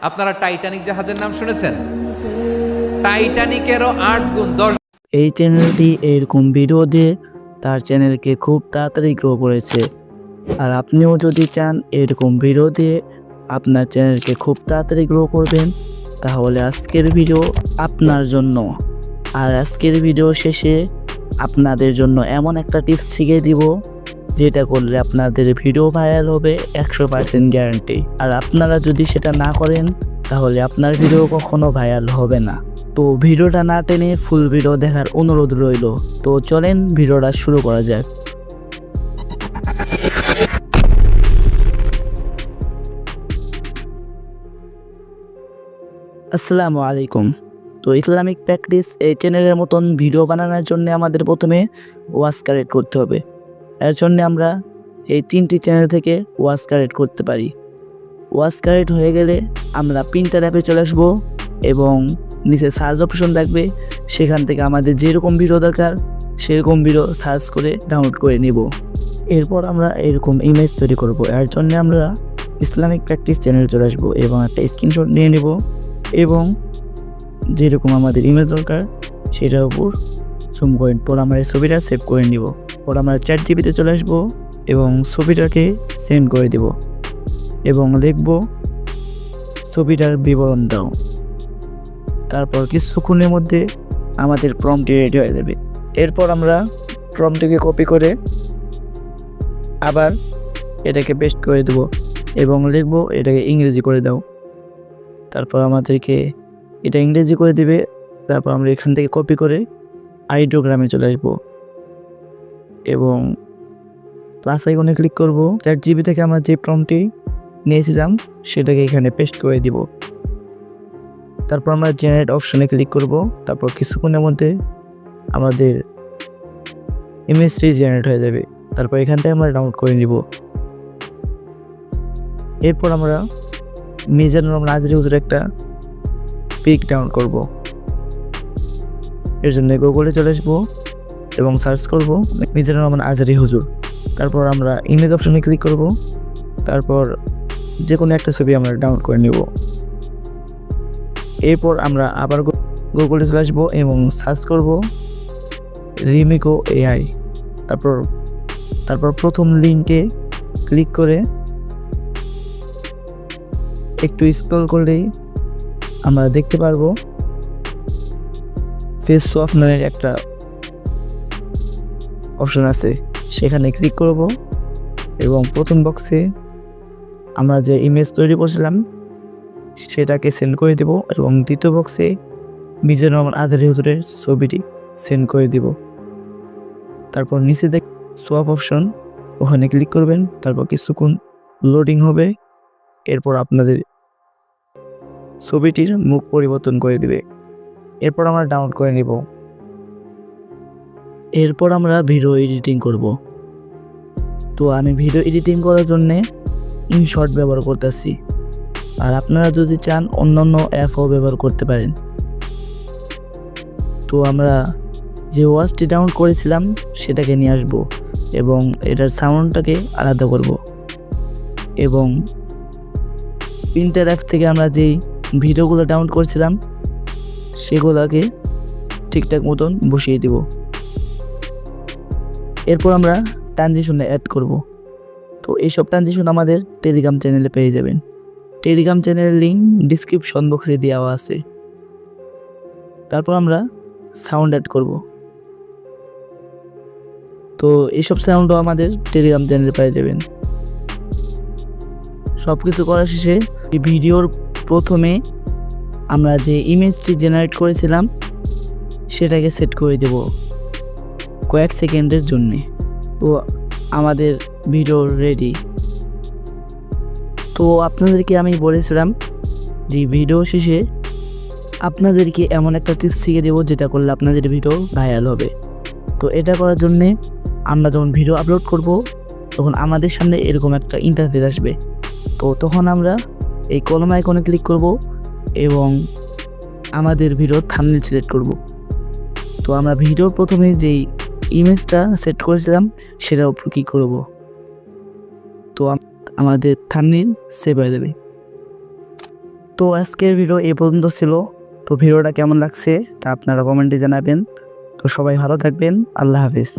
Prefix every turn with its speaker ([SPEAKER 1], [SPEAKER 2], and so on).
[SPEAKER 1] আপনারা টাইটানিক জাহাজের নাম শুনেছেন? টাইটানিকেরও ৮ গুণ ১০।
[SPEAKER 2] এই চ্যানেলটি এরকম ভিডিও দিয়ে তার চ্যানেলকে খুব তাড়াতাড়ি গ্রো করেছে। আর আপনিও যদি চান এরকম ভিডিও দিয়ে আপনার চ্যানেলকে খুব তাড়াতাড়ি গ্রো করবেন, তাহলে আজকের ভিডিও আপনার জন্য। আর আজকের ভিডিও শেষে আপনাদের জন্য এমন একটা টিপস শিখিয়ে দিব, যেটা করলে আপনাদের ভিডিও ভাইরাল হবে 100% গ্যারান্টি। আর আপনারা যদি সেটা না করেন তাহলে আপনার ভিডিও কখনো ভাইরাল হবে না। তো ভিডিওটা না টেনে ফুল ভিডিও দেখার অনুরোধ রইল। তো চলেন ভিডিওটা শুরু করা যাক। আসসালামু আলাইকুম। তো ইসলামিক প্র্যাকটিস এই চ্যানেলের মতন ভিডিও বানানোর জন্য আমাদের প্রথমে ওয়াচ কালেক্ট করতে হবে। এর জন্য আমরা এই 3টি চ্যানেল থেকে ওয়াচ কালেক্ট করতে পারি। ওয়াচ কালেক্ট হয়ে গেলে আমরা প্রিন্টার অ্যাপে চলে আসবো এবং নিচে সার্চ অপশন থাকবে, সেখান থেকে আমাদের যেরকম ভিডিও দরকার সেরকম ভিডিও সার্চ করে ডাউনলোড করে নিব। এরপর আমরা এরকম ইমেজ তৈরি করব। এর জন্য আমরা ইসলামিক প্র্যাকটিস চ্যানেল চলে আসবো এবং একটা স্ক্রিনশট নিয়ে নেব এবং যেরকম আমাদের ইমেজ দরকার সেটার উপর জুম করে পর আমরা এই ছবিটা সেভ করে নিব। পর আমরা ChatGPT চলে আসবো এবং ছবিটাকে সেন্ড করে দিব এবং লিখব ছবিটার বিবরণ দাও। তারপর কিছুক্ষণের মধ্যে আমাদের প্রম্পটটি রেডি হয়ে যাবে। এরপর আমরা প্রম্পটটিকে কপি করে আবার এটাকে পেস্ট করে দেব এবং লিখব এটাকে ইংরেজি করে দাও। তারপর আমাদেরকে এটা ইংরেজি করে দিবে। তারপর আমরা এখান থেকে কপি করে আইডিওগ্রামে চলে আসবো এবং প্লাস আইকনে ক্লিক করব। ChatGPT থেকে আমরা যে প্রম্পটটি নিয়েছিলাম সেটাকে এখানে পেস্ট করে দিব। তারপর আমরা জেনারেট অপশনে ক্লিক করব। তারপর কিছুক্ষণের মধ্যে আমাদের ইমেজটি জেনারেট হয়ে যাবে। তারপর এখান থেকে আমরা ডাউনলোড করে নিব। এরপর আমরা মিজানুর রহমান আজহারী হুজুরের একটা পিক ডাউনলোড করব। এর জন্য গুগলে চলে আসবো এবং সার্চ করব মিজানুর রহমান আজহারী হুজুর। তারপর আমরা ইমেজ অপশনে ক্লিক করব। তারপর যে কোনো একটা ছবি আমরা ডাউনলোড করে নিব। এরপর আমরা আবার গুগলে চলে আসবো এবং সার্চ করব রিমিকো AI। তারপর প্রথম লিঙ্কে ক্লিক করে একটু স্ক্রল করলেই আমরা দেখতে পারবো ফেস সোয়াপ নামের একটা অপশন আছে, সেখানে ক্লিক করব এবং প্রথম বক্সে আমরা যে ইমেজ তৈরি করছিলাম সেটাকে সেন্ড করে দেব এবং দ্বিতীয় বক্সে মিজানুর রহমান আজহারী হুজুরের ছবিটি সেন্ড করে দিব। তারপর নিচে দেখ সোয়াপ অপশন, ওখানে ক্লিক করবেন। তারপর কিছুক্ষণ লোডিং হবে। এরপর আপনাদের ছবিটির মুখ পরিবর্তন করে দিবে। এরপর আমরা ডাউনলোড করে নিব। এরপর আমরা ভিডিও এডিটিং করব। তো আমি ভিডিও এডিটিং করার জন্য ইনশট ব্যবহার করতেছি। আর আপনারা যদি চান অন্যান্য অ্যাপও ব্যবহার করতে পারেন। তো আমরা যে ওয়াচটি ডাউনলোড করেছিলাম সেটাকে নিয়ে আসব এবং এটার সাউন্ডটাকে আলাদা করব এবং প্রিন্টার অ্যাপ থেকে আমরা যেই ভিডিওগুলো ডাউনলোড করেছিলাম সেগুলোকে ঠিকঠাক মতন বসিয়ে দিব। এরপর আমরা ট্রানজিশনে অ্যাড করব। তো এইসব ট্রানজিশন আমাদের টেলিগ্রাম চ্যানেলে পেয়ে যাবেন। টেলিগ্রাম চ্যানেলের লিঙ্ক ডিসক্রিপশন বক্সে দেওয়া আছে। তারপর আমরা সাউন্ড অ্যাড করব। তো এইসব সাউন্ডও আমাদের টেলিগ্রাম চ্যানেলে পেয়ে যাবেন। সব কিছু করার শেষে এই ভিডিওর প্রথমে আমরা যে ইমেজটি জেনারেট করেছিলাম সেটাকে সেট করে দেব কয়েক সেকেন্ডের জন্যে। তো আমাদের ভিডিও রেডি। তো আপনাদেরকে আমি বলেছিলাম যে ভিডিও শেষে আপনাদেরকে এমন একটা টিপস শিখে দেবো যেটা করলে আপনাদের ভিডিও ভাইরাল হবে। তো এটা করার জন্যে আমরা যখন ভিডিও আপলোড করব তখন আমাদের সামনে এরকম একটা ইন্টারফেস আসবে। তো তখন আমরা এই কলম আইকনে ক্লিক করব এবং আমাদের ভিডিও থাম্বনেল সিলেক্ট করব। তো আমরা ভিডিওর প্রথমে যেই ইমেজটা সেট করেছিলাম সেটার উপর ক্লিক করব। তো আমাদের থাম্বনেল সেভ হয়ে যাবে। তো আজকের ভিডিও এই পর্যন্ত ছিল। তো ভিডিওটা কেমন লাগছে তা আপনারা কমেন্টে জানাবেন। তো সবাই ভালো থাকবেন, আল্লাহ হাফিজ।